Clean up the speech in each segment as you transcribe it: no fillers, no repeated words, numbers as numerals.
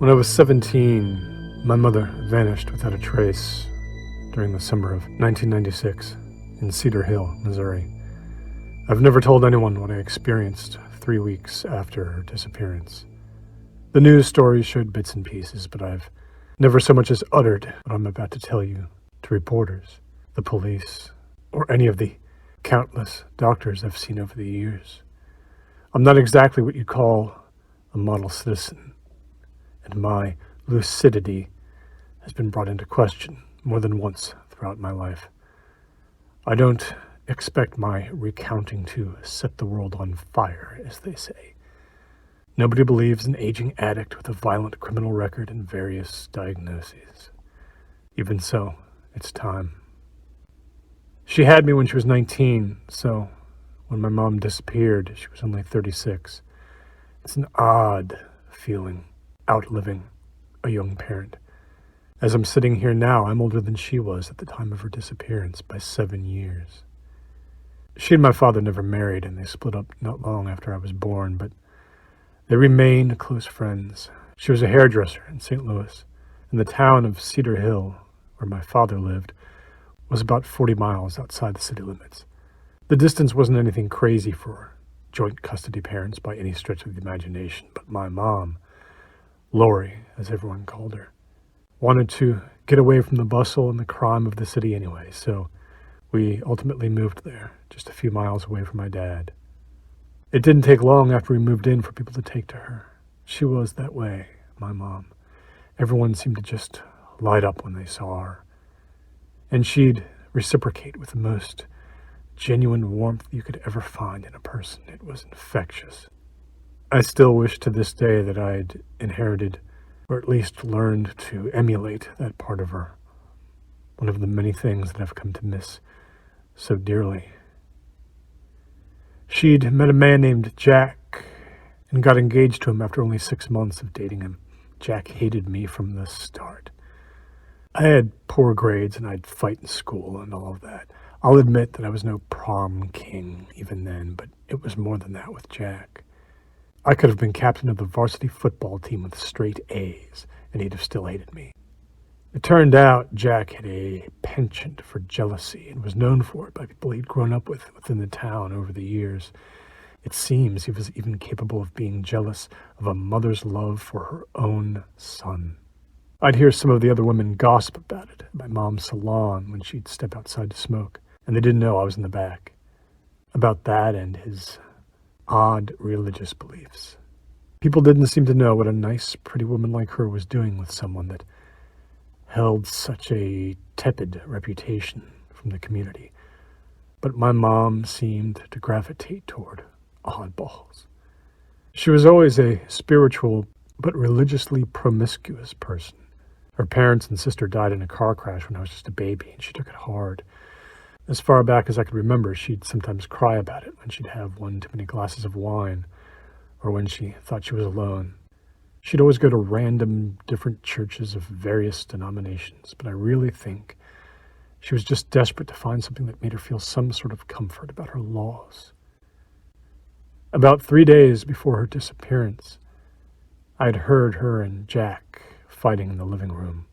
When I was 17, my mother vanished without a trace during the summer of 1996 in Cedar Hill, Missouri. I've never told anyone what I experienced 3 weeks after her disappearance. The news stories showed bits and pieces, but I've never so much as uttered what I'm about to tell you to reporters, the police, or any of the countless doctors I've seen over the years. I'm not exactly what you'd call a model citizen, and my lucidity has been brought into question more than once throughout my life. I don't expect my recounting to set the world on fire, as they say. Nobody believes an aging addict with a violent criminal record and various diagnoses. Even so, it's time. She had me when she was 19, so when my mom disappeared, she was only 36. It's an odd feeling, outliving a young parent. As I'm sitting here now, I'm older than she was at the time of her disappearance by 7 years. She and my father never married, and they split up not long after I was born, but they remained close friends. She was a hairdresser in St. Louis, and the town of Cedar Hill, where my father lived, was about 40 miles outside the city limits. The distance wasn't anything crazy for joint custody parents by any stretch of the imagination, but my mom, Lori, as everyone called her, wanted to get away from the bustle and the crime of the city anyway, so we ultimately moved there, just a few miles away from my dad. It didn't take long after we moved in for people to take to her. She was that way, my mom. Everyone seemed to just light up when they saw her. And she'd reciprocate with the most genuine warmth you could ever find in a person. It was infectious. I still wish to this day that I'd inherited, or at least learned to emulate that part of her. One of the many things that I've come to miss so dearly. She'd met a man named Jack and got engaged to him after only 6 months of dating him. Jack hated me from the start. I had poor grades and I'd fight in school and all of that. I'll admit that I was no prom king even then, but it was more than that with Jack. I could have been captain of the varsity football team with straight A's, and he'd have still hated me. It turned out Jack had a penchant for jealousy and was known for it by people he'd grown up with within the town over the years. It seems he was even capable of being jealous of a mother's love for her own son. I'd hear some of the other women gossip about it at my mom's salon when she'd step outside to smoke, and they didn't know I was in the back. About that and his odd religious beliefs. People didn't seem to know what a nice, pretty woman like her was doing with someone that held such a tepid reputation from the community. But my mom seemed to gravitate toward oddballs. She was always a spiritual but religiously promiscuous person. Her parents and sister died in a car crash when I was just a baby, and she took it hard. As far back as I could remember, she'd sometimes cry about it when she'd have one too many glasses of wine, or when she thought she was alone. She'd always go to random different churches of various denominations, but I really think she was just desperate to find something that made her feel some sort of comfort about her loss. About 3 days before her disappearance, I'd heard her and Jack fighting in the living room.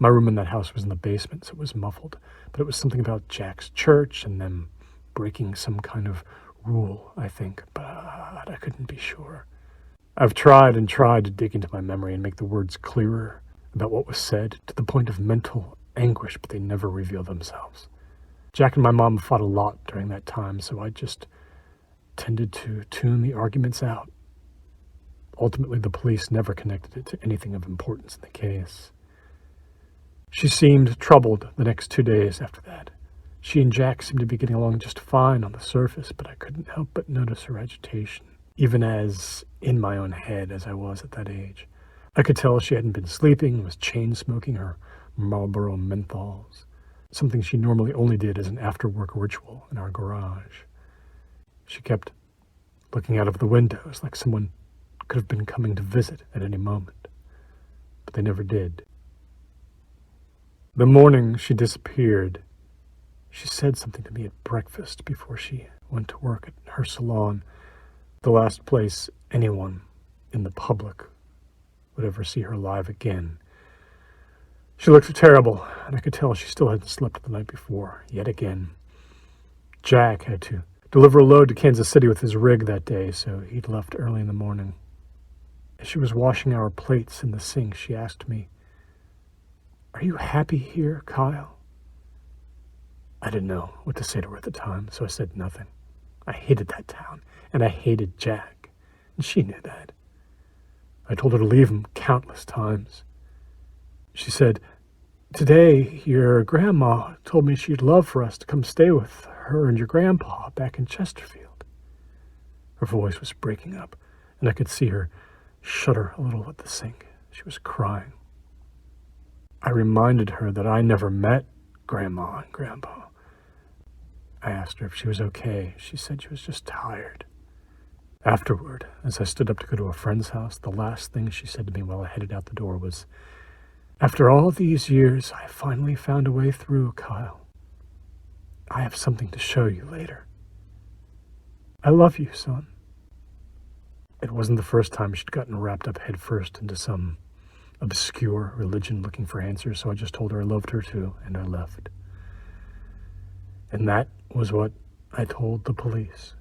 My room in that house was in the basement, so it was muffled, but it was something about Jack's church and them breaking some kind of rule, I think, but I couldn't be sure. I've tried and tried to dig into my memory and make the words clearer about what was said to the point of mental anguish, but they never reveal themselves. Jack and my mom fought a lot during that time, so I just tended to tune the arguments out. Ultimately, the police never connected it to anything of importance in the case. She seemed troubled the next 2 days after that. She and Jack seemed to be getting along just fine on the surface, but I couldn't help but notice her agitation, even as in my own head as I was at that age. I could tell she hadn't been sleeping and was chain-smoking her Marlboro menthols, something she normally only did as an after-work ritual in our garage. She kept looking out of the windows like someone could have been coming to visit at any moment, but they never did. The morning she disappeared, she said something to me at breakfast before she went to work at her salon, the last place anyone in the public would ever see her alive again. She looked terrible, and I could tell she still hadn't slept the night before, yet again. Jack had to deliver a load to Kansas City with his rig that day, so he'd left early in the morning. As she was washing our plates in the sink, she asked me, "Are you happy here, Kyle?" I didn't know what to say to her at the time, so I said nothing. I hated that town, and I hated Jack, and she knew that. I told her to leave him countless times. She said, "Today, your grandma told me she'd love for us to come stay with her and your grandpa back in Chesterfield." Her voice was breaking up, and I could see her shudder a little at the sink. She was crying. I reminded her that I never met Grandma and Grandpa. I asked her if she was okay. She said she was just tired. Afterward, as I stood up to go to a friend's house, the last thing she said to me while I headed out the door was, "After all these years, I finally found a way through, Kyle. I have something to show you later. I love you, son." It wasn't the first time she'd gotten wrapped up headfirst into some obscure religion looking for answers, so I just told her I loved her too, and I left. And that was what I told the police,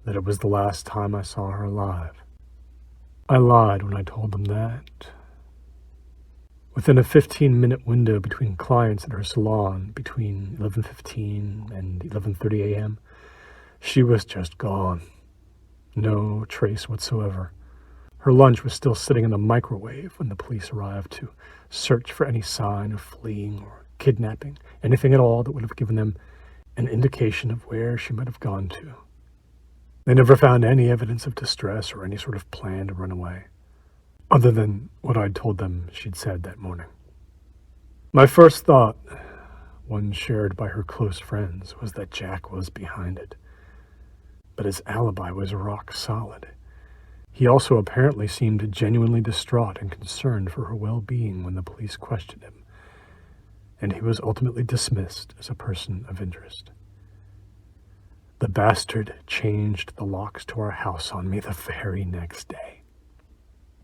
that it was the last time I saw her alive. I lied when I told them that. Within a 15-minute window between clients at her salon, between 11:15 and 11:30 a.m., she was just gone. No trace whatsoever. Her lunch was still sitting in the microwave when the police arrived to search for any sign of fleeing or kidnapping, anything at all that would have given them an indication of where she might have gone to. They never found any evidence of distress or any sort of plan to run away, other than what I'd told them she'd said that morning. My first thought, one shared by her close friends, was that Jack was behind it. But his alibi was rock solid. He also apparently seemed genuinely distraught and concerned for her well-being when the police questioned him, and he was ultimately dismissed as a person of interest. The bastard changed the locks to our house on me the very next day.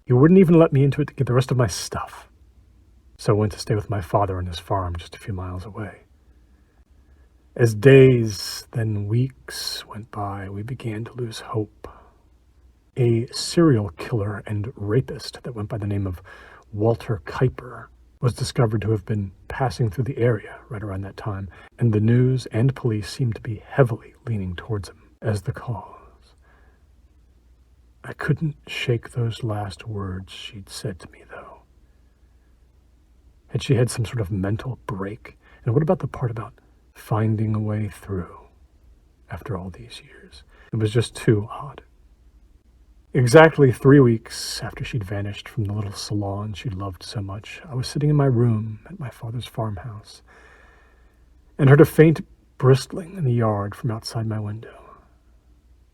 He wouldn't even let me into it to get the rest of my stuff, so I went to stay with my father on his farm just a few miles away. As days, then weeks went by, we began to lose hope. A serial killer and rapist that went by the name of Walter Kuiper was discovered to have been passing through the area right around that time, and the news and police seemed to be heavily leaning towards him as the cause. I couldn't shake those last words she'd said to me, though. Had she had some sort of mental break? And what about the part about finding a way through after all these years? It was just too odd. Exactly 3 weeks after she'd vanished from the little salon she'd loved so much, I was sitting in my room at my father's farmhouse and heard a faint bristling in the yard from outside my window.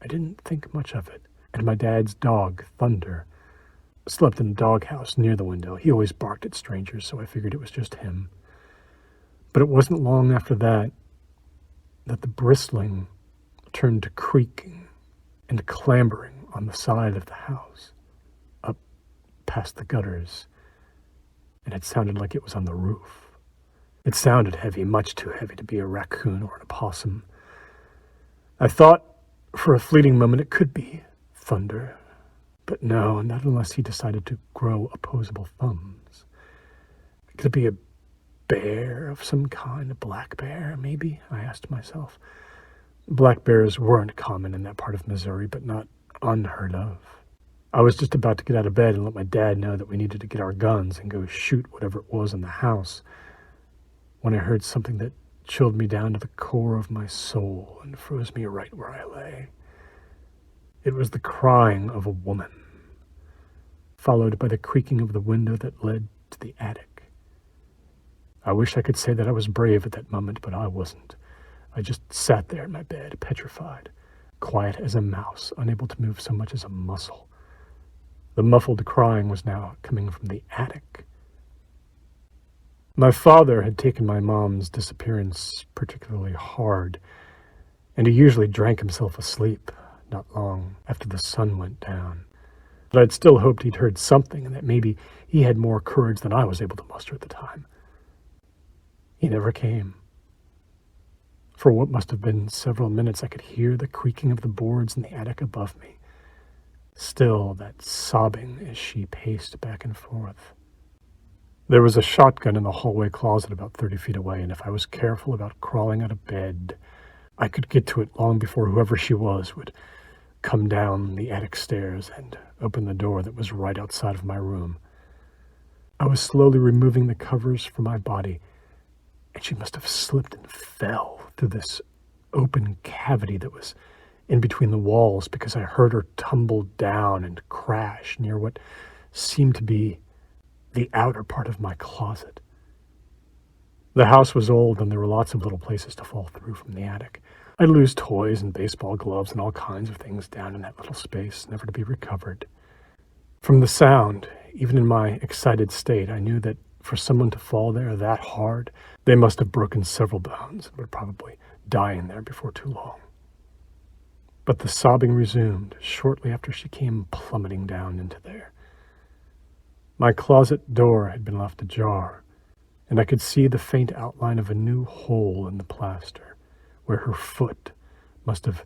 I didn't think much of it, and my dad's dog, Thunder, slept in a doghouse near the window. He always barked at strangers, so I figured it was just him. But it wasn't long after that the bristling turned to creaking and clambering on the side of the house, up past the gutters, and it sounded like it was on the roof. It sounded heavy, much too heavy to be a raccoon or an opossum. I thought for a fleeting moment it could be Thunder, but no, not unless he decided to grow opposable thumbs. Could it be a bear of some kind, a black bear, maybe? I asked myself. Black bears weren't common in that part of Missouri, but not unheard of. I was just about to get out of bed and let my dad know that we needed to get our guns and go shoot whatever it was in the house when I heard something that chilled me down to the core of my soul and froze me right where I lay. It was the crying of a woman, followed by the creaking of the window that led to the attic. I wish I could say that I was brave at that moment, but I wasn't. I just sat there in my bed, petrified, quiet as a mouse, unable to move so much as a muscle. The muffled crying was now coming from the attic. My father had taken my mom's disappearance particularly hard, and he usually drank himself asleep not long after the sun went down. But I'd still hoped he'd heard something and that maybe he had more courage than I was able to muster at the time. He never came. For what must have been several minutes, I could hear the creaking of the boards in the attic above me. Still that sobbing as she paced back and forth. There was a shotgun in the hallway closet about 30 feet away, and if I was careful about crawling out of bed, I could get to it long before whoever she was would come down the attic stairs and open the door that was right outside of my room. I was slowly removing the covers from my body, and she must have slipped and fell through this open cavity that was in between the walls, because I heard her tumble down and crash near what seemed to be the outer part of my closet. The house was old, and there were lots of little places to fall through from the attic. I'd lose toys and baseball gloves and all kinds of things down in that little space, never to be recovered. From the sound, even in my excited state, I knew that for someone to fall there that hard, they must have broken several bones and would probably die in there before too long. But the sobbing resumed shortly after she came plummeting down into there. My closet door had been left ajar, and I could see the faint outline of a new hole in the plaster, where her foot must have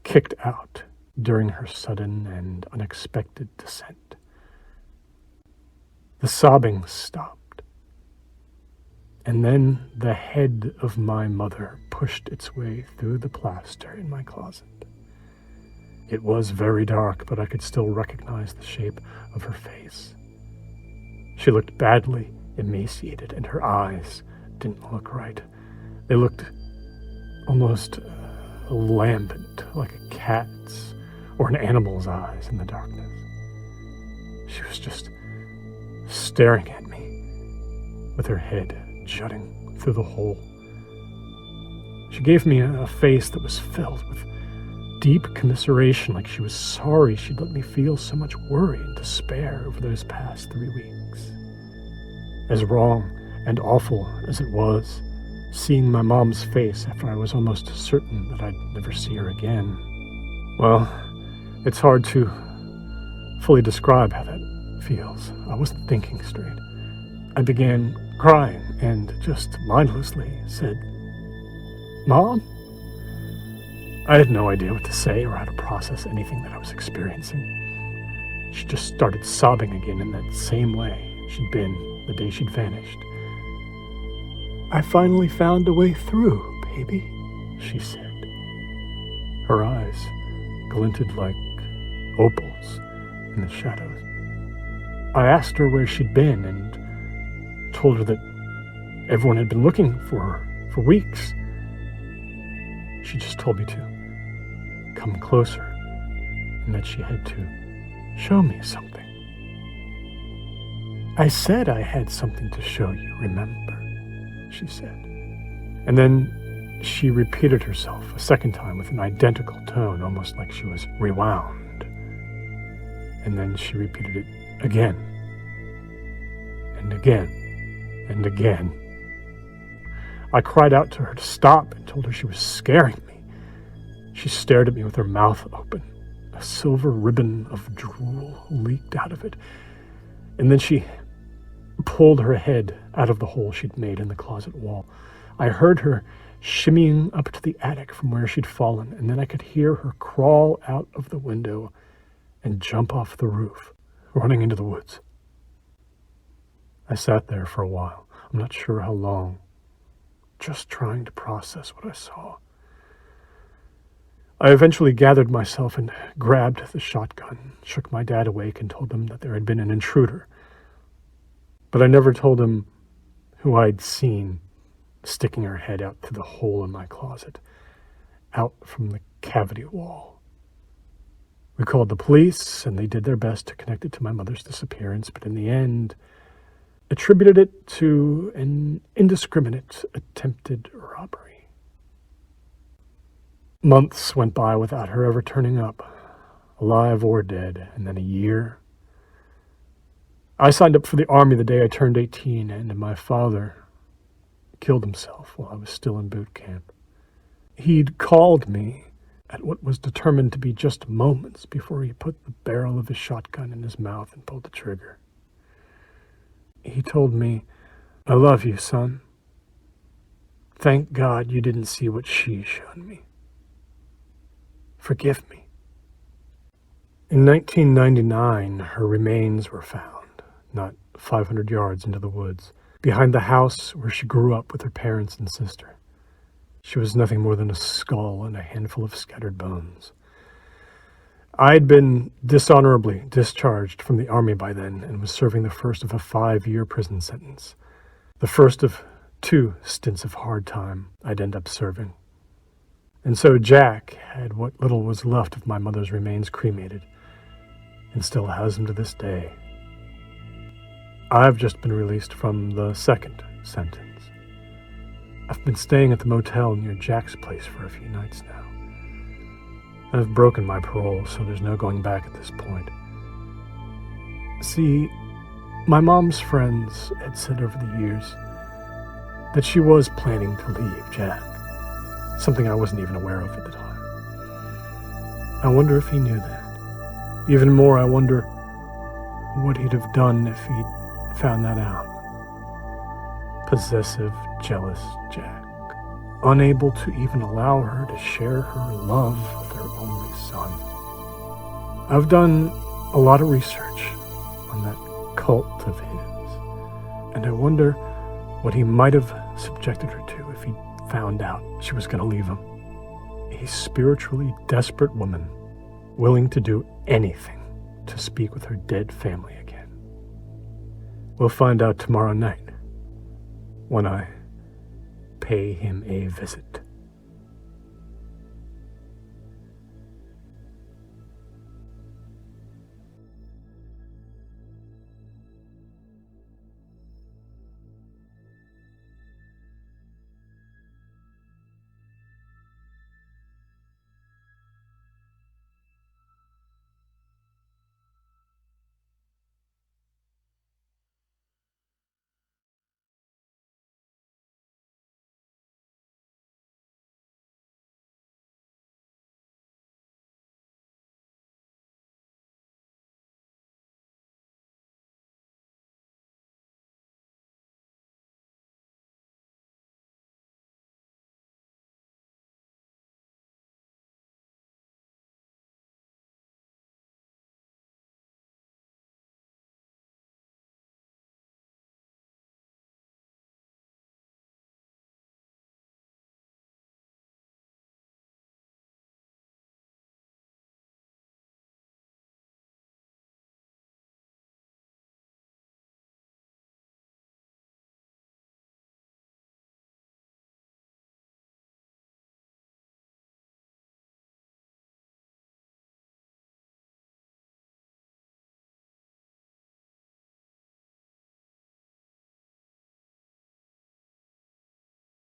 kicked out during her sudden and unexpected descent. The sobbing stopped, and then the head of my mother pushed its way through the plaster in my closet. It was very dark, but I could still recognize the shape of her face. She looked badly emaciated, and her eyes didn't look right. They looked almost lambent, like a cat's or an animal's eyes in the darkness. She was just staring at me with her head jutting through the hole. She gave me a face that was filled with deep commiseration, like she was sorry she'd let me feel so much worry and despair over those past 3 weeks. As wrong and awful as it was, seeing my mom's face after I was almost certain that I'd never see her again, well, it's hard to fully describe how that feels. I wasn't thinking straight. I began crying and just mindlessly said, "Mom?" I had no idea what to say or how to process anything that I was experiencing. She just started sobbing again in that same way she'd been the day she'd vanished. "I finally found a way through, baby," she said. Her eyes glinted like opals in the shadows. I asked her where she'd been and told her that everyone had been looking for her for weeks. She just told me to come closer and that she had to show me something. "I said I had something to show you, remember?" she said. And then she repeated herself a second time with an identical tone, almost like she was rewound. And then she repeated it again, and again, and again. I cried out to her to stop and told her she was scaring me. She stared at me with her mouth open. A silver ribbon of drool leaked out of it. And then she pulled her head out of the hole she'd made in the closet wall. I heard her shimmying up to the attic from where she'd fallen, and then I could hear her crawl out of the window and jump off the roof, running into the woods. I sat there for a while, I'm not sure how long, just trying to process what I saw. I eventually gathered myself and grabbed the shotgun, shook my dad awake, and told him that there had been an intruder. But I never told him who I'd seen sticking her head out through the hole in my closet, out from the cavity wall. We called the police, and they did their best to connect it to my mother's disappearance, but in the end, attributed it to an indiscriminate attempted robbery. Months went by without her ever turning up, alive or dead, and then a year. I signed up for the army the day I turned 18, and my father killed himself while I was still in boot camp. He'd called me at what was determined to be just moments before he put the barrel of his shotgun in his mouth and pulled the trigger. He told me, "I love you, son. Thank God you didn't see what she showed me. Forgive me." In 1999, her remains were found, not 500 yards into the woods, behind the house where she grew up with her parents and sister. She was nothing more than a skull and a handful of scattered bones. I'd been dishonorably discharged from the army by then and was serving the first of a 5-year prison sentence, the first of 2 stints of hard time I'd end up serving. And so Jack had what little was left of my mother's remains cremated, and still has them to this day. I've just been released from the 2nd sentence. I've been staying at the motel near Jack's place for a few nights now. I've broken my parole, so there's no going back at this point. See, my mom's friends had said over the years that she was planning to leave Jack, something I wasn't even aware of at the time. I wonder if he knew that. Even more, I wonder what he'd have done if he'd found that out. Possessive, jealous Jack, unable to even allow her to share her love with her only son. I've done a lot of research on that cult of his, and I wonder what he might have subjected her to if he found out she was going to leave him. A spiritually desperate woman, willing to do anything to speak with her dead family again. We'll find out tomorrow night, when I pay him a visit.